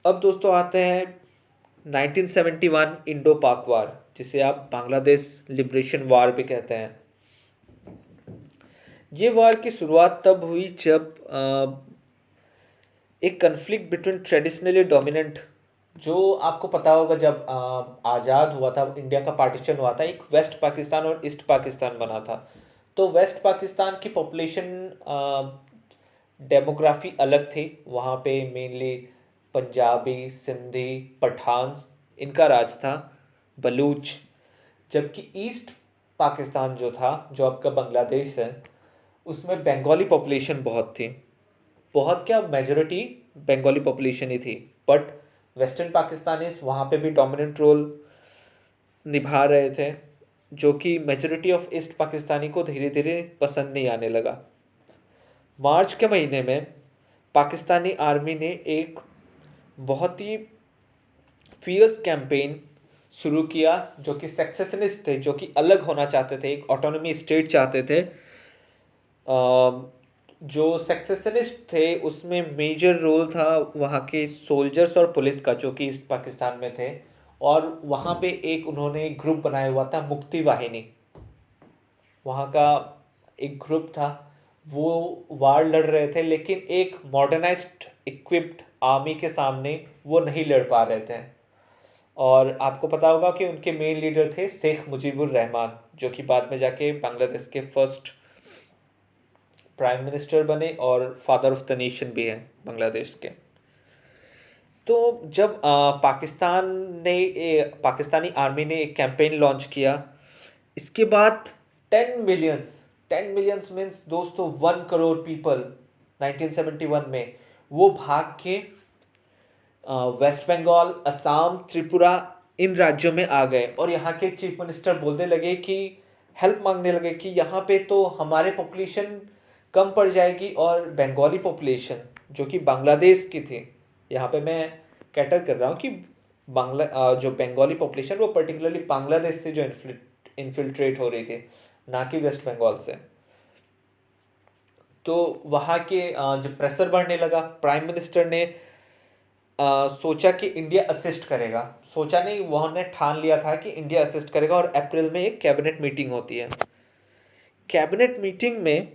अब दोस्तों आते हैं 1971 इंडो पाक वार, जिसे आप बांग्लादेश लिबरेशन वार भी कहते हैं। ये वार की शुरुआत तब हुई जब एक कन्फ्लिक्ट बिटवीन ट्रेडिशनली डोमिनेंट, जो आपको पता होगा जब आज़ाद हुआ था, इंडिया का पार्टीशन हुआ था, एक वेस्ट पाकिस्तान और ईस्ट पाकिस्तान बना था। तो वेस्ट पाकिस्तान की पॉपुलेशन डेमोग्राफी अलग थी। वहाँ पे मेनली पंजाबी, सिंधी, पठान्स इनका राज था, बलूच। जबकि ईस्ट पाकिस्तान जो था, जो आपका बांग्लादेश है, उसमें बंगाली पॉपुलेशन बहुत थी। बहुत क्या, मेजोरिटी बंगाली पॉपुलेशन ही थी। बट वेस्टर्न पाकिस्तानीज वहाँ पे भी डोमिनेंट रोल निभा रहे थे, जो कि मेजोरिटी ऑफ ईस्ट पाकिस्तानी को धीरे धीरे पसंद नहीं आने लगा। मार्च के महीने में पाकिस्तानी आर्मी ने एक बहुत ही फियर्स कैंपेन शुरू किया, जो कि सेक्सेशनिस्ट थे, जो कि अलग होना चाहते थे, एक ऑटोनॉमी स्टेट चाहते थे। जो सेक्सेशनिस्ट थे उसमें मेजर रोल था वहाँ के सोल्जर्स और पुलिस का, जो कि ईस्ट पाकिस्तान में थे। और वहाँ पे एक उन्होंने एक ग्रुप बनाया हुआ था, मुक्ति वाहिनी, वहाँ का एक ग्रुप था। वो वार लड़ रहे थे, लेकिन एक मॉडर्नाइज्ड इक्विप्ड आर्मी के सामने वो नहीं लड़ पा रहे थे। और आपको पता होगा कि उनके मेन लीडर थे शेख मुजीबुर रहमान, जो कि बाद में जाके बांग्लादेश के फर्स्ट प्राइम मिनिस्टर बने और फादर ऑफ द नेशन भी हैं बांग्लादेश के। तो जब पाकिस्तानी आर्मी ने एक कैंपेन लॉन्च किया, इसके बाद 10 मिलियंस मीन्स दोस्तों 1 करोड़ पीपल 1971 में वो भाग के वेस्ट बंगाल, असम, त्रिपुरा इन राज्यों में आ गए। और यहाँ के चीफ मिनिस्टर बोलने लगे कि हेल्प मांगने लगे कि यहाँ पे तो हमारे पॉपुलेशन कम पड़ जाएगी, और बंगाली पॉपुलेशन जो कि बांग्लादेश की थी, यहाँ पे मैं कैटर कर रहा हूँ कि जो बंगाली पॉपुलेशन वो पर्टिकुलरली बांग्लादेश से जो इन्फिल्ट्रेट हो रही थी, ना कि वेस्ट बंगाल से। तो वहाँ के जो प्रेशर बढ़ने लगा, प्राइम मिनिस्टर ने सोचा कि इंडिया असिस्ट करेगा। सोचा नहीं, उन्होंने ठान लिया था कि इंडिया असिस्ट करेगा। और अप्रैल में एक कैबिनेट मीटिंग होती है। कैबिनेट मीटिंग में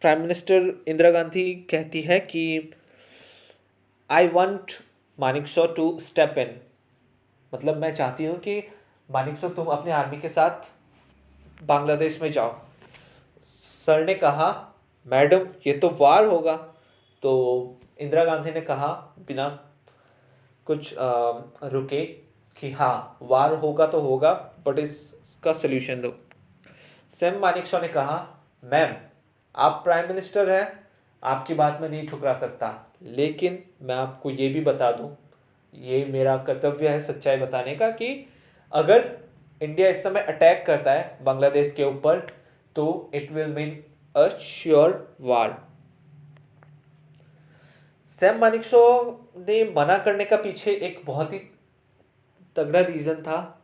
प्राइम मिनिस्टर इंदिरा गांधी कहती है कि I want Manekshaw to step in, मतलब मैं चाहती हूँ कि मानिकशॉ तुम अपने आर्मी के साथ बांग्लादेश में जाओ। सर ने कहा मैडम ये तो वार होगा। तो इंदिरा गांधी ने कहा बिना कुछ रुके कि हाँ वार होगा तो होगा, बट इसका सल्यूशन दो। सैम मानेकशॉ ने कहा मैम आप प्राइम मिनिस्टर हैं, आपकी बात में नहीं ठुकरा सकता, लेकिन मैं आपको ये भी बता दूं, ये मेरा कर्तव्य है सच्चाई बताने का, कि अगर इंडिया इस समय अटैक करता है बांग्लादेश के ऊपर तो it will mean a sure war. Sam Manekshaw ने मना करने का पीछे एक बहुत ही तगड़ा रीज़न था।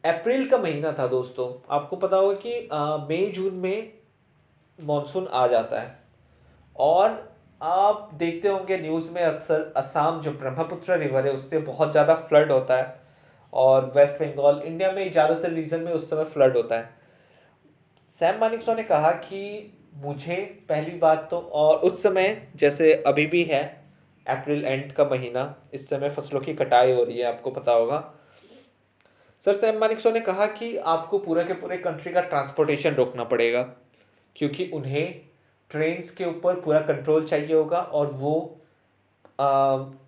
अप्रैल का महीना था दोस्तों, आपको पता होगा कि मई जून में मॉनसून आ जाता है। और आप देखते होंगे न्यूज़ में अक्सर असम जो ब्रह्मपुत्र रिवर है उससे बहुत ज़्यादा फ्लड होता है, और वेस्ट बंगाल, इंडिया में ज़्यादातर रीजन में उस समय फ्लड होता है। सैम मानेकशॉ ने कहा कि मुझे पहली बात तो, और उस समय जैसे अभी भी है अप्रैल एंड का महीना, इस समय फसलों की कटाई हो रही है, आपको पता होगा। सर सैम मानेकशॉ ने कहा कि आपको पूरे के पूरे कंट्री का ट्रांसपोर्टेशन रोकना पड़ेगा, क्योंकि उन्हें ट्रेन्स के ऊपर पूरा कंट्रोल चाहिए होगा, और वो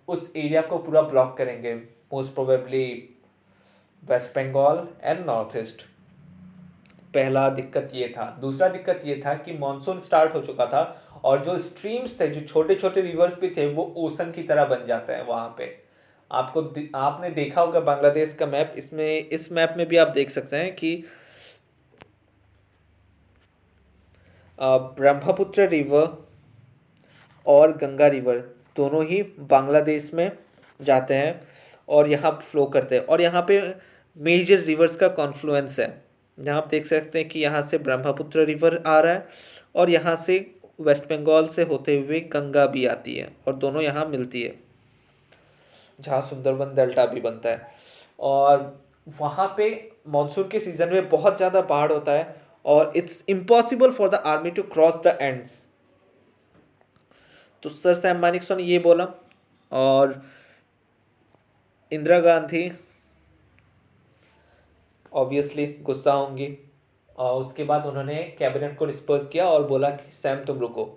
उस एरिया को पूरा ब्लॉक करेंगे, most probably West Bengal and North East. पहला दिक्कत ये था। दूसरा दिक्कत ये था कि मॉनसून स्टार्ट हो चुका था, और जो स्ट्रीम्स थे, जो छोटे छोटे रिवर्स भी थे, वो ओशन की तरह बन जाते हैं वहाँ पे। आपने देखा होगा बांग्लादेश का मैप, इस मैप में भी आप देख सकते हैं कि ब्रह्मपुत्र रिवर और गंगा रिवर दोनों ही बांग्लादेश में जाते हैं और यहाँ फ्लो करते हैं। और यहाँ पे मेजर रिवर्स का कॉन्फ्लुएंस है। यहाँ आप देख सकते हैं कि यहाँ से ब्रह्मपुत्र रिवर आ रहा है, और यहाँ से वेस्ट बंगाल से होते हुए गंगा भी आती है, और दोनों यहाँ मिलती है। जहाँ सुंदरवन डेल्टा भी बनता है। और वहाँ पे मानसून के सीज़न में बहुत ज़्यादा बाढ़ होता है और it's impossible for the army to cross the ends. तो सर सैम मानेकशॉ ने ये बोला और इंदिरा गांधी ऑब्वियसली गुस्सा होंगी। और उसके बाद उन्होंने कैबिनेट को डिस्पर्स किया और बोला कि सैम तुम रुको।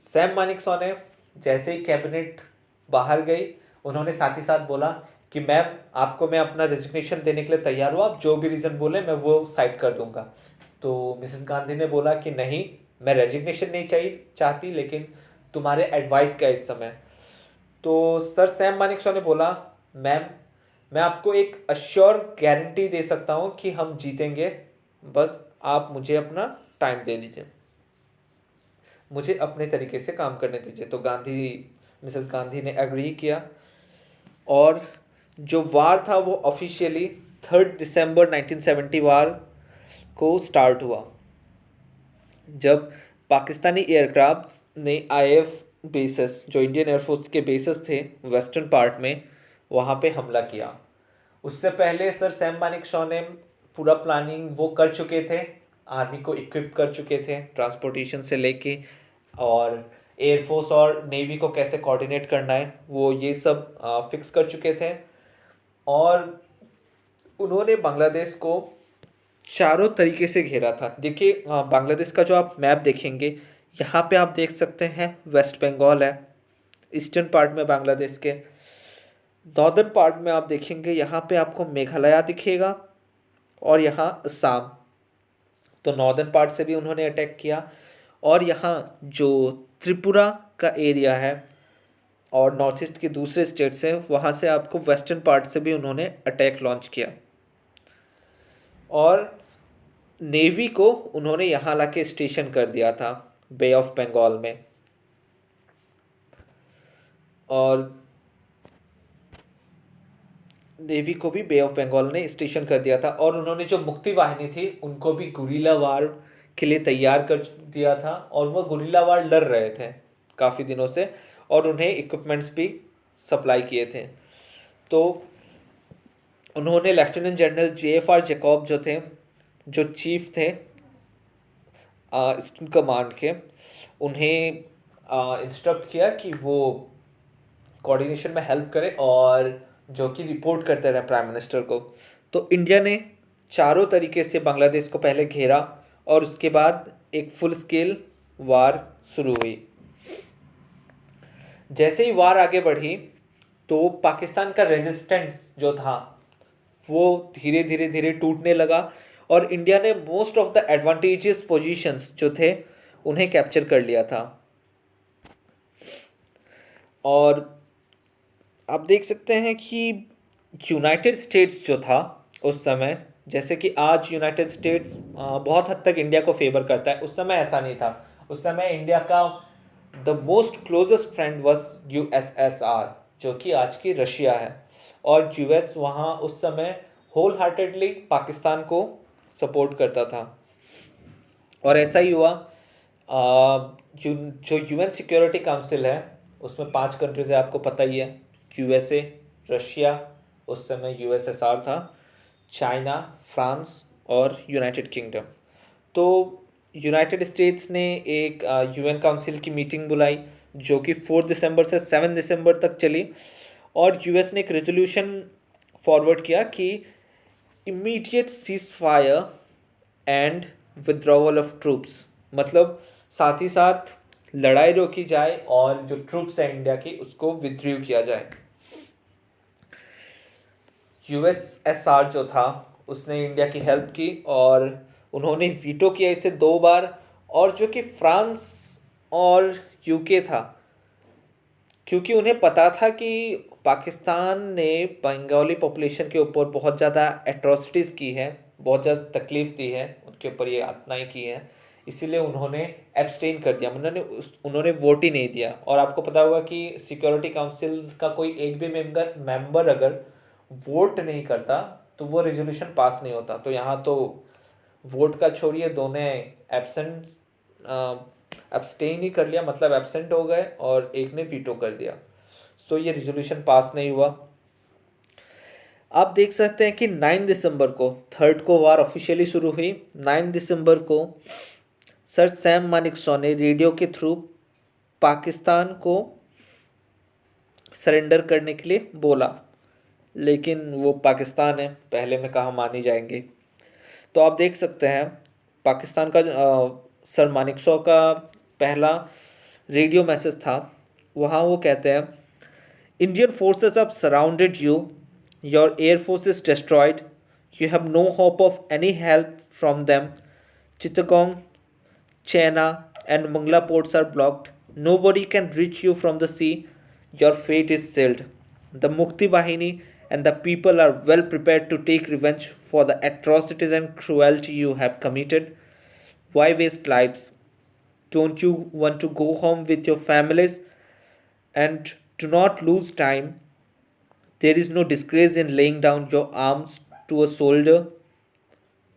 सैम मानेकशॉ ने जैसे ही कैबिनेट बाहर गई, उन्होंने साथ ही साथ बोला कि मैम आपको मैं अपना रेजिग्नेशन देने के लिए तैयार हूँ, आप जो भी रीज़न बोले मैं वो साइड कर दूंगा। तो मिसेस गांधी ने बोला कि नहीं, मैं रेजिग्नेशन नहीं चाहती, लेकिन तुम्हारे एडवाइस क्या है इस समय। तो सर सैम मानेकशॉ ने बोला मैम मैं आपको एक अश्योर गारंटी दे सकता हूँ कि हम जीतेंगे, बस आप मुझे अपना टाइम दे दीजिए, मुझे अपने तरीके से काम करने दीजिए। तो मिसेस गांधी ने एग्री किया और जो वार था वो ऑफिशियली 3 दिसंबर 1970 वार को स्टार्ट हुआ, जब पाकिस्तानी एयरक्राफ्ट ने आईएफ बेसेस, जो इंडियन एयरफोर्स के बेसेस थे वेस्टर्न पार्ट में, वहाँ पे हमला किया। उससे पहले सर सैम मानेकशॉ ने पूरा प्लानिंग वो कर चुके थे, आर्मी को इक्विप कर चुके थे ट्रांसपोर्टेशन से लेके, और एयरफोर्स और नेवी को कैसे कोऑर्डिनेट करना है वो ये सब फिक्स कर चुके थे। और उन्होंने बांग्लादेश को चारों तरीके से घेरा था। देखिए बांग्लादेश का जो आप मैप देखेंगे, यहाँ पे आप देख सकते हैं वेस्ट बंगाल है ईस्टर्न पार्ट में बांग्लादेश के। नॉर्दर्न पार्ट में आप देखेंगे, यहाँ पे आपको मेघालय दिखेगा और यहाँ असम। तो नॉर्दर्न पार्ट से भी उन्होंने अटैक किया। और यहाँ जो त्रिपुरा का एरिया है और नॉर्थ ईस्ट के दूसरे स्टेट्स हैं, वहाँ से आपको वेस्टर्न पार्ट से भी उन्होंने अटैक लॉन्च किया। और नेवी को उन्होंने यहाँ ला के स्टेशन कर दिया था बे ऑफ बंगाल में। और नेवी को भी बे ऑफ बंगाल ने स्टेशन कर दिया था। और उन्होंने जो मुक्ति वाहिनी थी उनको भी गुरिल्ला वार के लिए तैयार कर दिया था, और वो गुरिल्ला वार लड़ रहे थे काफ़ी दिनों से, और उन्हें इक्विपमेंट्स भी सप्लाई किए थे। तो उन्होंने लेफ्टिनेंट जनरल JFR जैकब जो थे, जो चीफ थे ईस्टर्न कमांड के, उन्हें इंस्ट्रक्ट किया कि वो कोऑर्डिनेशन में हेल्प करें और जो कि रिपोर्ट करते रहे प्राइम मिनिस्टर को। तो इंडिया ने चारों तरीके से बांग्लादेश को पहले घेरा और उसके बाद एक फुल स्केल वार शुरू हुई। जैसे ही वार आगे बढ़ी तो पाकिस्तान का रेजिस्टेंस जो था वो धीरे धीरे धीरे टूटने लगा, और इंडिया ने most of the advantageous positions जो थे उन्हें कैप्चर कर लिया था। और आप देख सकते हैं कि यूनाइटेड स्टेट्स जो था उस समय, जैसे कि आज यूनाइटेड स्टेट्स बहुत हद तक इंडिया को फेवर करता है, उस समय ऐसा नहीं था। उस समय इंडिया का the most closest friend was USSR, जो कि आज की रशिया है। और यूएस वहाँ उस समय होल हार्टेडली पाकिस्तान को सपोर्ट करता था। और ऐसा ही हुआ। जो UN सिक्योरिटी काउंसिल है उसमें 5 कंट्रीज है, आपको पता ही है, USA, रशिया, उस समय USSR था, चाइना, फ्रांस और यूनाइटेड किंगडम। तो यूनाइटेड स्टेट्स ने एक UN काउंसिल की मीटिंग बुलाई जो कि 4 दिसंबर से 7 दिसंबर तक चली, और US ने एक रेजोल्यूशन फॉरवर्ड किया कि immediate cease fire and withdrawal of troops, मतलब साथ ही साथ लड़ाई रोकी जाए और जो ट्रूप्स है इंडिया की उसको विथड्रू किया जाए। USSR जो था उसने इंडिया की हेल्प की और उन्होंने वीटो किया इसे 2 बार। और जो कि फ्रांस और UK था, क्योंकि उन्हें पता था कि पाकिस्तान ने बंगाली पॉपुलेशन के ऊपर बहुत ज़्यादा एट्रोसिटीज़ की है, बहुत ज़्यादा तकलीफ़ दी है, उनके ऊपर ये यातनाएं की हैं, इसीलिए उन्होंने एब्सटेन कर दिया, उन्होंने वोट ही नहीं दिया। और आपको पता होगा कि सिक्योरिटी काउंसिल का कोई एक भी मेंबर अगर वोट नहीं करता तो वो रेजोल्यूशन पास नहीं होता। तो यहाँ तो वोट का छोड़िए, दोनों एब्सटेन ही कर लिया, मतलब एब्सेंट हो गए, और एक ने वीटो कर दिया। सो ये रिजोल्यूशन पास नहीं हुआ। आप देख सकते हैं कि 9 दिसंबर को थर्ड को वार ऑफिशियली शुरू हुई। 9 दिसंबर को सर सैम मानेकशॉ ने रेडियो के थ्रू पाकिस्तान को सरेंडर करने के लिए बोला, लेकिन वो पाकिस्तान है, पहले में कहाँ मान ही जाएंगे। तो आप देख सकते हैं पाकिस्तान का सर मानेकशॉ का पहला रेडियो मैसेज था। वहाँ वो कहते हैं, Indian forces have surrounded you, your air force is destroyed, you have no hope of any help from them, Chittagong, Chena and Mangla ports are blocked, nobody can reach you from the sea, your fate is sealed. The Mukti Bahini and the people are well prepared to take revenge for the atrocities and cruelty you have committed. Why waste lives? Don't you want to go home with your families? And do not lose time. There is no disgrace in laying down your arms to a soldier.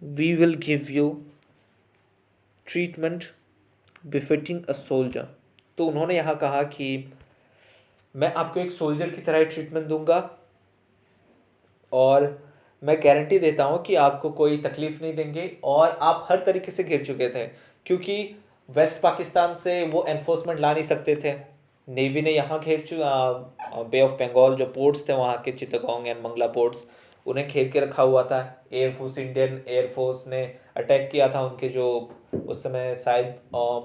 We will give you treatment befitting a soldier. तो उन्होंने यहाँ कहा कि मैं आपको एक soldier की तरह ट्रीटमेंट दूंगा और मैं गारंटी देता हूँ कि आपको कोई तकलीफ नहीं देंगे। और आप हर तरीके से घिर चुके थे, क्योंकि वेस्ट पाकिस्तान से वो एनफोर्समेंट ला नहीं सकते थे। नेवी ने यहाँ बे ऑफ बंगाल जो पोर्ट्स थे वहाँ के, चित्तगोंग एंड मंगला पोर्ट्स, उन्हें घेर के रखा हुआ था। एयरफोर्स, इंडियन एयरफोर्स ने अटैक किया था उनके जो उस समय शायद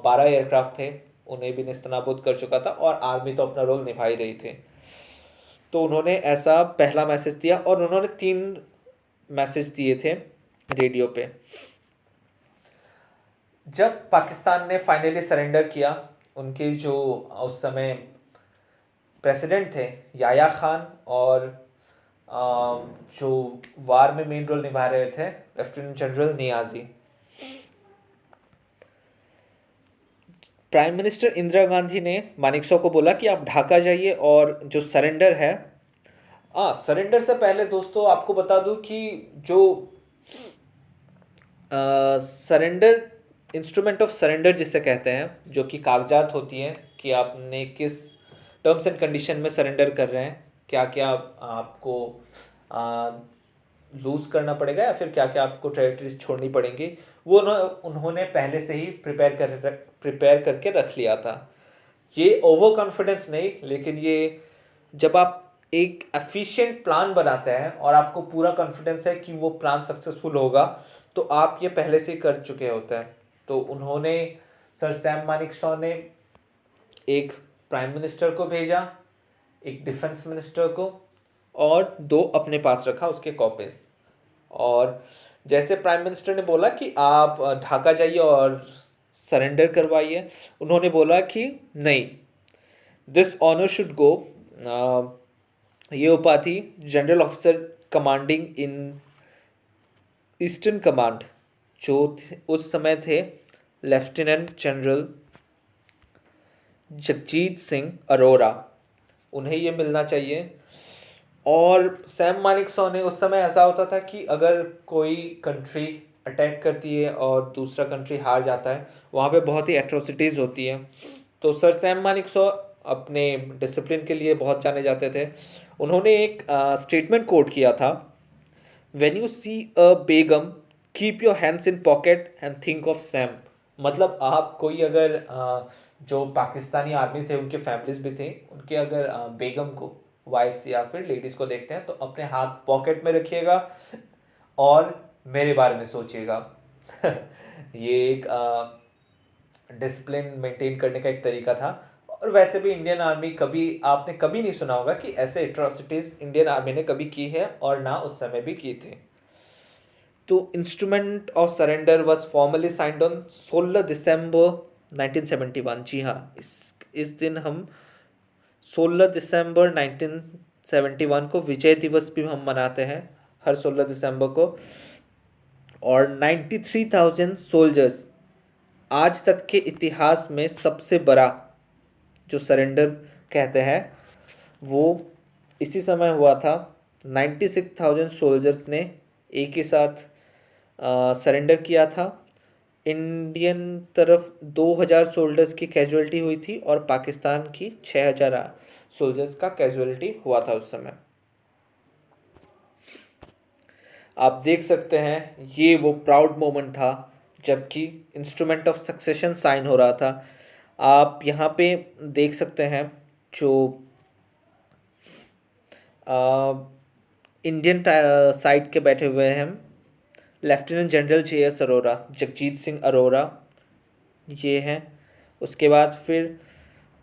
12 एयरक्राफ्ट थे, उन्हें भी नेस्तनाबूद कर चुका था, और आर्मी तो अपना रोल निभा ही रही थी। तो उन्होंने ऐसा पहला मैसेज दिया और उन्होंने 3 मैसेज दिए थे रेडियो पे। जब पाकिस्तान ने फाइनली सरेंडर किया, उनके जो उस समय प्रेसिडेंट थे याया खान, और जो वार में मेन रोल निभा रहे थे lieutenant general Niazi, prime minister Indira Gandhi ने मानेकशॉ को बोला कि आप ढाका जाइए और जो सरेंडर है, सरेंडर से पहले दोस्तों आपको बता दूं कि जो सरेंडर, इंस्ट्रूमेंट ऑफ सरेंडर जिसे कहते हैं, जो कि कागजात होती हैं कि आपने किस टर्म्स एंड कंडीशन में सरेंडर कर रहे हैं, क्या क्या आपको लूज़ करना पड़ेगा या फिर क्या क्या आपको टेरिटरीज छोड़नी पड़ेंगी, वो उन्होंने पहले से ही प्रिपेयर करके रख लिया था। ये ओवर कॉन्फिडेंस नहीं, लेकिन ये जब आप एक एफिशिएंट प्लान बनाते हैं और आपको पूरा कॉन्फिडेंस है कि वो प्लान सक्सेसफुल होगा, तो आप ये पहले से कर चुके होते हैं। तो उन्होंने, सर सैम मानेकशॉ ने एक प्राइम मिनिस्टर को भेजा, एक डिफेंस मिनिस्टर को, और 2 अपने पास रखा उसके कॉपीज। और जैसे प्राइम मिनिस्टर ने बोला कि आप ढाका जाइए और सरेंडर करवाइए, उन्होंने बोला कि नहीं, दिस ऑनर शुड गो, ये उपाधि general officer commanding in eastern command, जो उस समय थे लेफ्टिनेंट जनरल जगजीत सिंह अरोरा, उन्हें ये मिलना चाहिए। और सैम मानेकशॉ ने, उस समय ऐसा होता था कि अगर कोई कंट्री अटैक करती है और दूसरा कंट्री हार जाता है, वहाँ पे बहुत ही एट्रोसिटीज़ होती हैं। तो सर सैम मानेकशॉ अपने डिसिप्लिन के लिए बहुत जाने जाते थे। उन्होंने एक स्टेटमेंट कोट किया था, when you see a begum keep your hands in pocket and think of Sam. मतलब आप कोई अगर जो पाकिस्तानी आर्मी थे, उनके फैमिलीज भी थे, उनके अगर बेगम को, वाइफ्स या फिर लेडीज़ को देखते हैं, तो अपने हाथ पॉकेट में रखिएगा और मेरे बारे में सोचिएगा। ये एक डिसिप्लिन मेंटेन करने का एक तरीका था। और वैसे भी इंडियन आर्मी आपने कभी नहीं सुना होगा कि ऐसे एट्रोसिटीज़ इंडियन आर्मी ने कभी की है, और ना उस समय भी की थी। तो instrument of surrender was formally signed on 16 दिसंबर 1971। जी हाँ, इस दिन हम 16 दिसंबर 1971 को विजय दिवस भी हम मनाते हैं, हर 16 दिसंबर को। और 93,000 सोल्जर्स, आज तक के इतिहास में सबसे बड़ा जो सरेंडर कहते हैं वो इसी समय हुआ था। 96,000 सोल्जर्स ने एक ही साथ सरेंडर किया था। इंडियन तरफ 2000 सोल्जर्स की कैजुअलिटी हुई थी और पाकिस्तान की 6000 सोल्जर्स का कैजुअलिटी हुआ था उस समय। आप देख सकते हैं ये वो प्राउड मोमेंट था जबकि इंस्ट्रूमेंट ऑफ सक्सेशन साइन हो रहा था। आप यहाँ पे देख सकते हैं जो इंडियन साइड के बैठे हुए हैं lieutenant general JS Arora, Jagjit Singh Arora ये हैं। उसके बाद फिर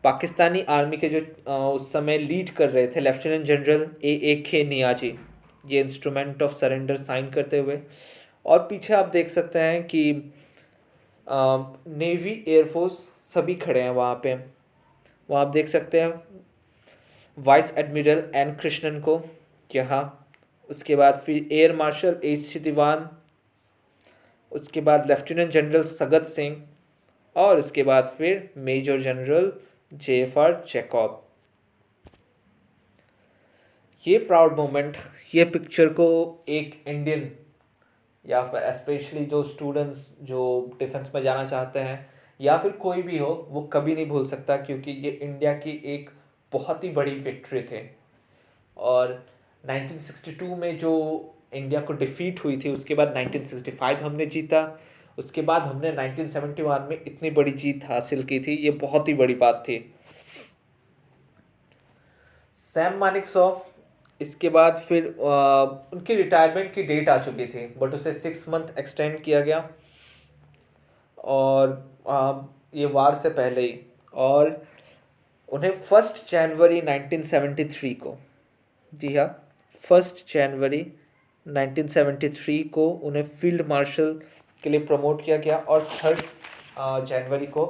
पाकिस्तानी आर्मी के जो उस समय लीड कर रहे थे लेफ्टिनेंट जनरल AK नियाजी, ये इंस्ट्रूमेंट ऑफ सरेंडर साइन करते हुए। और पीछे आप देख सकते हैं कि नेवी एयरफोर्स सभी खड़े हैं वहाँ पे। वहाँ आप देख सकते हैं वाइस एडमिरल N कृष्णन को यहाँ। उसके बाद फिर एयर मार्शल HC दीवान, उसके बाद लेफ्टिनेंट जनरल सगत सिंह और उसके बाद फिर मेजर जनरल JFR जैकब। ये प्राउड मोमेंट, ये पिक्चर को एक इंडियन या फिर स्पेशली जो स्टूडेंट्स जो डिफेंस में जाना चाहते हैं या फिर कोई भी हो वो कभी नहीं भूल सकता, क्योंकि ये इंडिया की एक बहुत ही बड़ी विक्ट्री थे। और 1962 में जो इंडिया को डिफीट हुई थी उसके बाद 1965 हमने जीता, उसके बाद हमने 1971 में इतनी बड़ी जीत हासिल की थी, ये बहुत ही बड़ी बात थी। सैम मानेकशॉ इसके बाद फिर उनकी रिटायरमेंट की डेट आ चुकी थी बट उसे 6 मंथ एक्सटेंड किया गया और ये वार से पहले ही। और उन्हें 1 जनवरी 1973 को, जी हाँ 1 जनवरी 1973 को उन्हें फील्ड मार्शल के लिए प्रमोट किया गया और 3 जनवरी को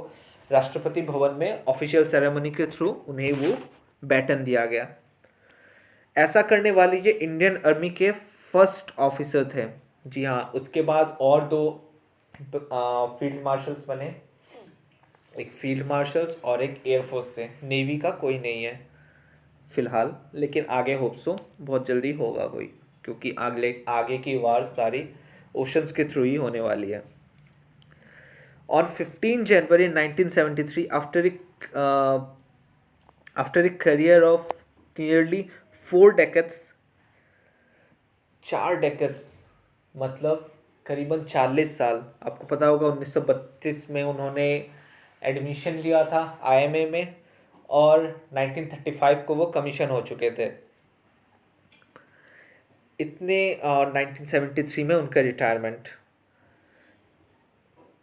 राष्ट्रपति भवन में ऑफिशियल सेरेमनी के थ्रू उन्हें वो बैटन दिया गया। ऐसा करने वाले ये इंडियन आर्मी के फर्स्ट ऑफिसर थे। जी हाँ, उसके बाद और 2 फील्ड मार्शल्स बने, एक फील्ड मार्शल्स और एक एयरफोर्स से। नेवी का कोई नहीं है फिलहाल, लेकिन आगे होप सो बहुत जल्दी होगा कोई, क्योंकि आगे की वार सारी ओशंस के थ्रू ही होने वाली है। On 15 January 1973 after a career of nearly 4 decades, 4 decades मतलब करीबन 40 साल। आपको पता होगा 1932 में उन्होंने एडमिशन लिया था IMA में और 1935 को वो कमीशन हो चुके थे। इतने 1973 में उनका रिटायरमेंट।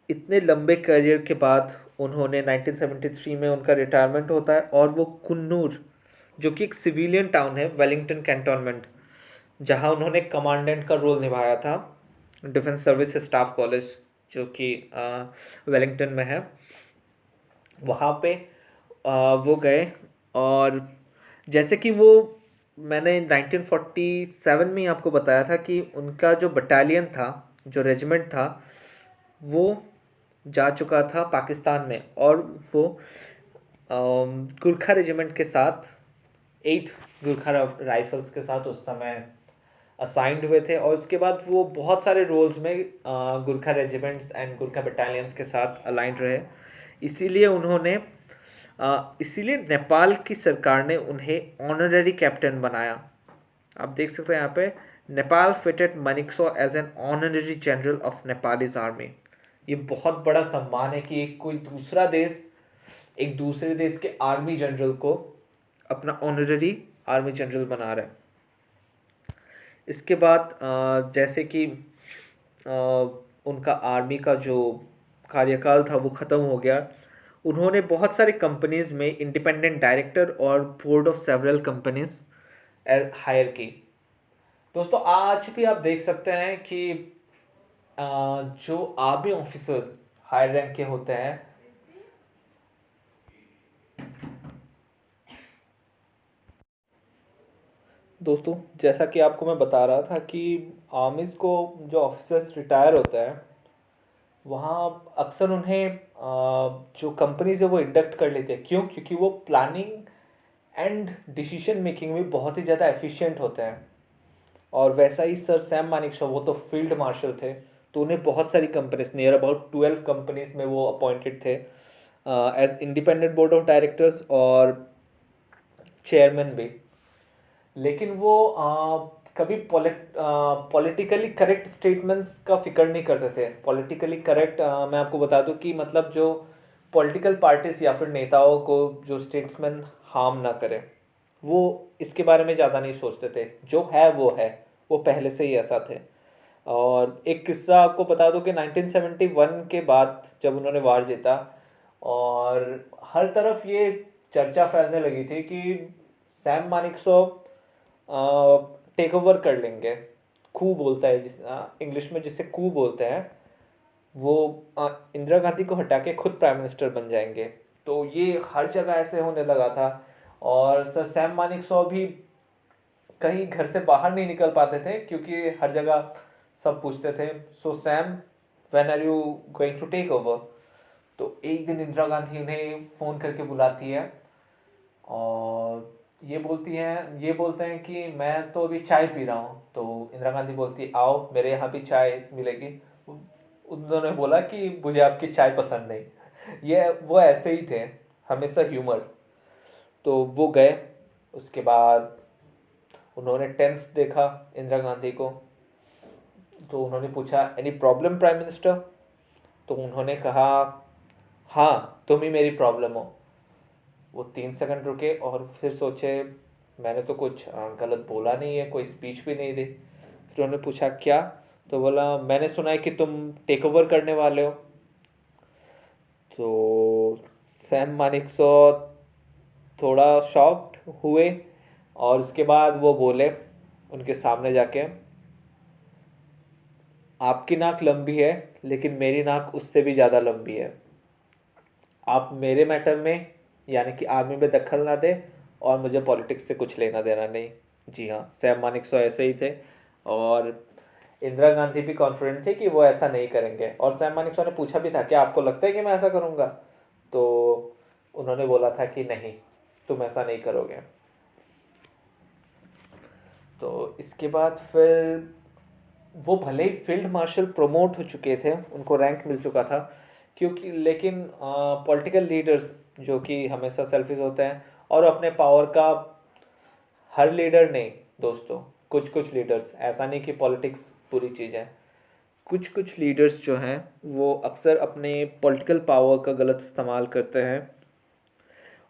इतने लंबे करियर के बाद उन्होंने 1973 में उनका रिटायरमेंट होता है और वो कुन्नूर, जो कि एक सिविलियन टाउन है वेलिंगटन कैंटोनमेंट, जहां उन्होंने कमांडेंट का रोल निभाया था, डिफेंस सर्विस स्टाफ कॉलेज जो कि वेलिंगटन में है, वहाँ पे वो गए। और जैसे कि वो मैंने 1947 में ही आपको बताया था कि उनका जो बटालियन था, जो रेजिमेंट था, वो जा चुका था पाकिस्तान में और वो गुरखा रेजिमेंट के साथ 8 गुरखा राइफल्स के साथ उस समय असाइंड हुए थे। और उसके बाद वो बहुत सारे रोल्स में Gurkha regiments and Gurkha battalions के साथ अलाइंड रहे। इसीलिए नेपाल की सरकार ने उन्हें ऑनररी कैप्टन बनाया। आप देख सकते हैं यहाँ पे, Nepal fitted Manekshaw as an honorary general of Nepalese army. ये बहुत बड़ा सम्मान है कि एक कोई दूसरा देश एक दूसरे देश के आर्मी जनरल को अपना ऑनररी आर्मी जनरल बना रहा है। इसके बाद जैसे कि उनका आर्मी का जो कार्यकाल था वो ख़त्म हो गया, उन्होंने बहुत सारे कंपनीज़ में इंडिपेंडेंट डायरेक्टर और board of several companies hire की। दोस्तों आज भी आप देख सकते हैं कि जो आर्मी ऑफिसर्स हायर रैंक के होते हैं, दोस्तों जैसा कि आपको मैं बता रहा था कि आर्मीज़ को जो ऑफिसर्स रिटायर होते हैं वहाँ अक्सर उन्हें जो कंपनीज है वो इंडक्ट कर लेते हैं। क्यों? क्योंकि वो प्लानिंग एंड डिसीजन मेकिंग में बहुत ही ज़्यादा एफिशिएंट होते हैं। और वैसा ही सर सैम मानेकशॉ, वो तो फील्ड मार्शल थे, तो उन्हें बहुत सारी कंपनीज, नियर अबाउट 12 कंपनीज में वो अपॉइंटेड थे as independent board of directors और चेयरमैन भी। लेकिन वो कभी पॉलिटिकली करेक्ट स्टेटमेंट्स का फिक्र नहीं करते थे। पॉलिटिकली करेक्ट, मैं आपको बता दूं कि मतलब जो पॉलिटिकल पार्टीज या फिर नेताओं को जो स्टेट्समैन हार्म ना करे, वो इसके बारे में ज़्यादा नहीं सोचते थे। जो है वो पहले से ही ऐसा थे। और एक किस्सा आपको बता दूं कि 1971 के बाद जब उन्होंने वार जीता, और हर तरफ ये चर्चा फैलने लगी थी कि सैम मानेकशॉ टेक ओवर कर लेंगे। कू बोलता है जिस इंग्लिश में जिसे कू बोलते हैं, वो इंदिरा गांधी को हटा के खुद प्राइम मिनिस्टर बन जाएंगे। तो ये हर जगह ऐसे होने लगा था। और सर सैम मानेकशॉ भी कहीं घर से बाहर नहीं निकल पाते थे, क्योंकि हर जगह सब पूछते थे, so Sam when are you going to take over. तो एक दिन इंदिरा गांधी उन्हें फ़ोन करके बुलाती है और ये बोलते हैं कि मैं तो अभी चाय पी रहा हूँ। तो इंदिरा गांधी बोलती है, आओ मेरे यहाँ भी चाय मिलेगी। उन्होंने बोला कि मुझे आपकी चाय पसंद नहीं। ये वो ऐसे ही थे, हमेशा ह्यूमर। तो वो गए। उसके बाद उन्होंने टेंस देखा इंदिरा गांधी को, तो उन्होंने पूछा, एनी प्रॉब्लम प्राइम मिनिस्टर? तो उन्होंने कहा, हाँ तुम ही मेरी प्रॉब्लम हो। वो 3 सेकंड रुके और फिर सोचे, मैंने तो कुछ गलत बोला नहीं है, कोई स्पीच भी नहीं दी। फिर उन्होंने पूछा क्या? तो बोला, मैंने सुना है कि तुम टेक ओवर करने वाले हो। तो सैम मानेकशॉ थोड़ा शॉक्ड हुए और उसके बाद वो बोले उनके सामने जाके, आपकी नाक लंबी है लेकिन मेरी नाक उससे भी ज़्यादा लंबी है। आप मेरे मैटर में यानी कि आर्मी में दखल ना दे और मुझे पॉलिटिक्स से कुछ लेना देना नहीं। जी हाँ, सैम मानेकशॉ ऐसे ही थे। और इंदिरा गांधी भी कॉन्फिडेंट थे कि वो ऐसा नहीं करेंगे। और सैम मानेकशॉ ने पूछा भी था, क्या आपको लगता है कि मैं ऐसा करूँगा? तो उन्होंने बोला था कि नहीं, तुम ऐसा नहीं करोगे। तो इसके बाद फिर वो भले ही फील्ड मार्शल प्रमोट हो चुके थे, उनको रैंक मिल चुका था, क्योंकि लेकिन पॉलिटिकल लीडर्स जो कि हमेशा सेल्फिश होते हैं और अपने पावर का, हर लीडर नहीं दोस्तों, कुछ कुछ लीडर्स, ऐसा नहीं कि पॉलिटिक्स पूरी चीज़ है। कुछ कुछ लीडर्स जो हैं वो अक्सर अपने पॉलिटिकल पावर का गलत इस्तेमाल करते हैं,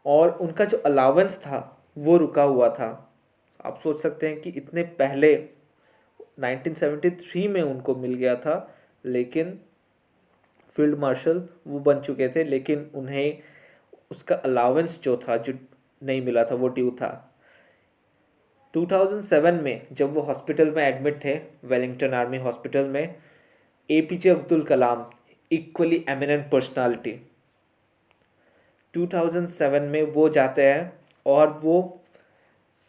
और उनका जो अलावेंस था वो रुका हुआ था। आप सोच सकते हैं कि इतने पहले 1973 में उनको मिल गया था, लेकिन फील्ड मार्शल वो बन चुके थे, लेकिन उन्हें उसका अलावेंस जो था, जो नहीं मिला था, वो ड्यू था। 2007 में जब वो हॉस्पिटल में एडमिट थे, वेलिंगटन आर्मी हॉस्पिटल में, APJ Abdul Kalam, equally eminent personality, 2007 में वो जाते हैं और वो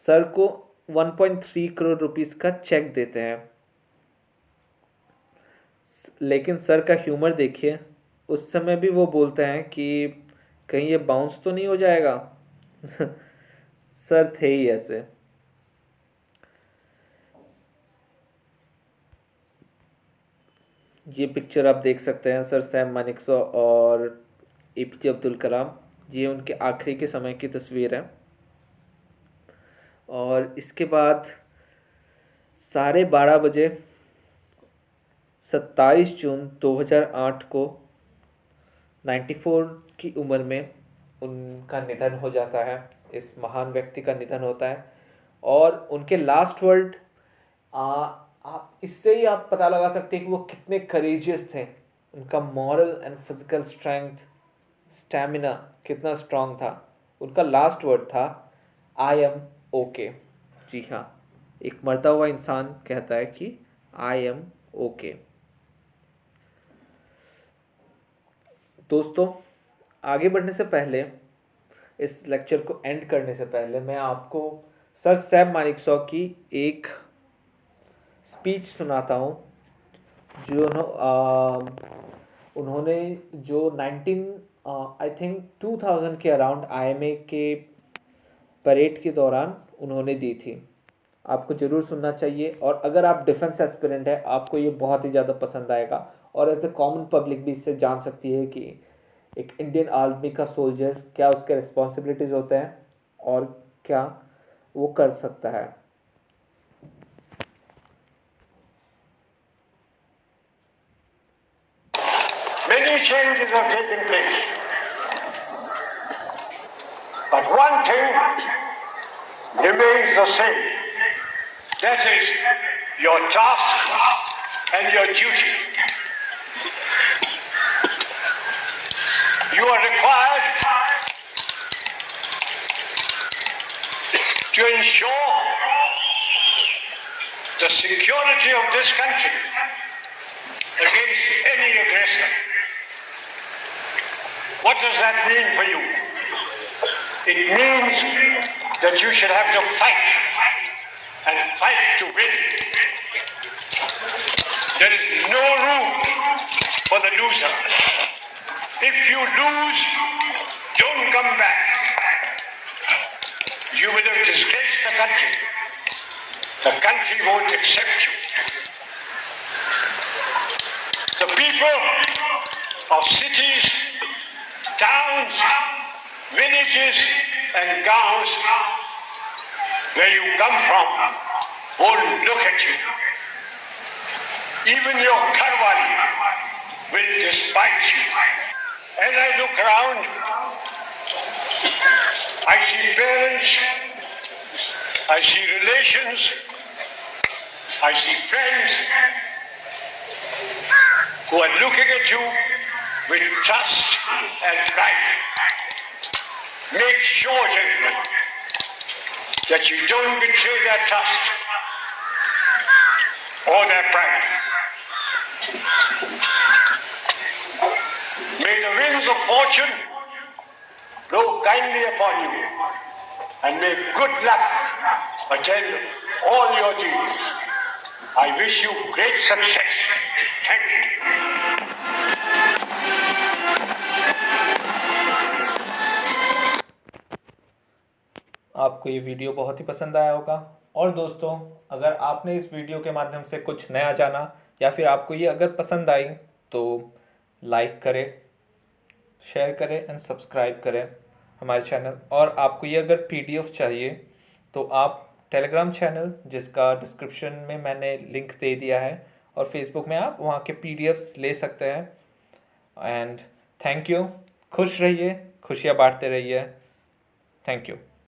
सर को 1.3 करोड़ रुपीस का चेक देते हैं। लेकिन सर का ह्यूमर देखिए, उस समय भी वो बोलते हैं कि कहीं ये बाउंस तो नहीं हो जाएगा। सर थे ही ऐसे। ये पिक्चर आप देख सकते हैं, सर सैम मानेकशॉ और एपीजे अब्दुल कलाम, ये उनके आखिरी के समय की तस्वीर है। और इसके बाद 12:30 बजे 27 जून 2008 को 94 की उम्र में उनका निधन हो जाता है। इस महान व्यक्ति का निधन होता है। और उनके लास्ट वर्ड, इससे ही आप पता लगा सकते हैं कि वो कितने करेजियस थे। उनका मॉरल एंड फिजिकल स्टैमिना कितना स्ट्रांग था। उनका लास्ट वर्ड था, आई एम ओके। जी हाँ, एक मरता हुआ इंसान कहता है कि आई एम ओके। दोस्तों, आगे बढ़ने से पहले, इस लेक्चर को एंड करने से पहले, मैं आपको सर सैम मानेकशॉ की एक स्पीच सुनाता हूँ, जो उन्होंने जो 19 आई थिंक 2000 के अराउंड आईएमए के परेड के दौरान उन्होंने दी थी। आपको ज़रूर सुनना चाहिए। और अगर आप डिफेंस एस्पिरेंट है, आपको ये बहुत ही ज़्यादा पसंद आएगा, और एज ए कॉमन पब्लिक भी इससे जान सकती है कि एक इंडियन आर्मी का सोल्जर क्या उसके रिस्पॉन्सिबिलिटीज़ होते हैं और क्या वो कर सकता है। Many changes have taken place, but one thing remains the same. That is your task and your duty. You are required to ensure the security of this country against any aggressor. What does that mean for you? It means that you should have to fight, and fight to win. There is no room for the loser. If you lose, don't come back. You will have disgraced the country. The country won't accept you. The people of cities, towns, villages and towns where you come from won't look at you. Even your Karwali will despise you. As I look around, I see parents, I see relations, I see friends who are looking at you with trust and pride. Make sure, gentlemen, that you don't betray their trust or their pride. May the winds of fortune blow kindly upon you, and may good luck attend all your deeds. I wish you great success. Thank you. आपको ये video बहुत ही पसंद आया होगा। और दोस्तों, अगर आपने इस वीडियो के माध्यम से कुछ नया जाना, या फिर आपको ये अगर पसंद आई, तो लाइक करें, शेयर करें एंड सब्सक्राइब करें हमारे चैनल। और आपको ये अगर PDF चाहिए तो आप टेलीग्राम चैनल, जिसका डिस्क्रिप्शन में मैंने लिंक दे दिया है, और फेसबुक में आप वहाँ के PDFs ले सकते हैं। And thank you. खुश रहिए, खुशियाँ बांटते रहिए। Thank you.